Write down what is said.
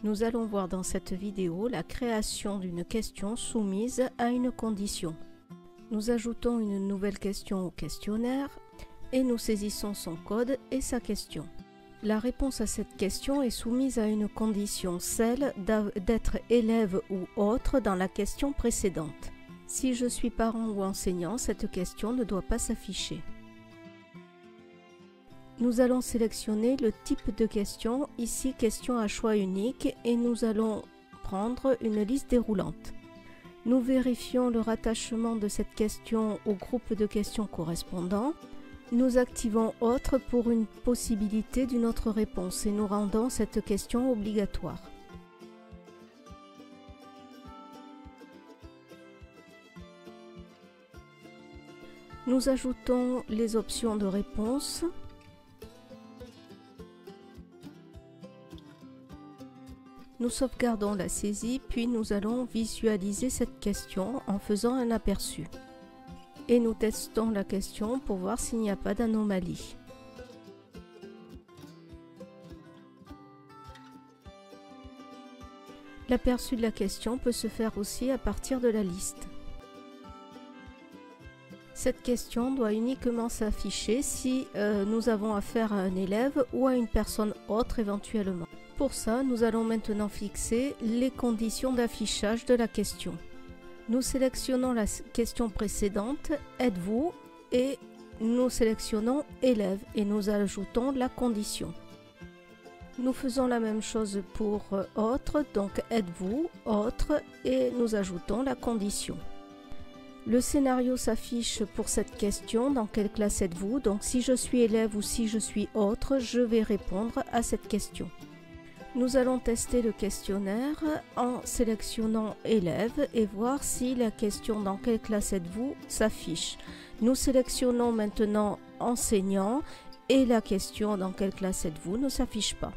Nous allons voir dans cette vidéo la création d'une question soumise à une condition. Nous ajoutons une nouvelle question au questionnaire et nous saisissons son code et sa question. La réponse à cette question est soumise à une condition, celle d'être élève ou autre dans la question précédente. Si je suis parent ou enseignant, cette question ne doit pas s'afficher. Nous allons sélectionner le type de question, ici question à choix unique, et nous allons prendre une liste déroulante. Nous vérifions le rattachement de cette question au groupe de questions correspondant. Nous activons autre pour une possibilité d'une autre réponse et nous rendons cette question obligatoire. Nous ajoutons les options de réponse. Nous sauvegardons la saisie, puis nous allons visualiser cette question en faisant un aperçu. Et nous testons la question pour voir s'il n'y a pas d'anomalie. L'aperçu de la question peut se faire aussi à partir de la liste. Cette question doit uniquement s'afficher si nous avons affaire à un élève ou à une personne autre éventuellement. Pour ça, nous allons maintenant fixer les conditions d'affichage de la question. Nous sélectionnons la question précédente, êtes-vous, et nous sélectionnons élève et nous ajoutons la condition. Nous faisons la même chose pour autre, donc êtes-vous, autre, et nous ajoutons la condition. Le scénario s'affiche pour cette question, dans quelle classe êtes-vous? Donc si je suis élève ou si je suis autre, je vais répondre à cette question. Nous allons tester le questionnaire en sélectionnant élève et voir si la question dans quelle classe êtes-vous s'affiche. Nous sélectionnons maintenant enseignant et la question dans quelle classe êtes-vous ne s'affiche pas.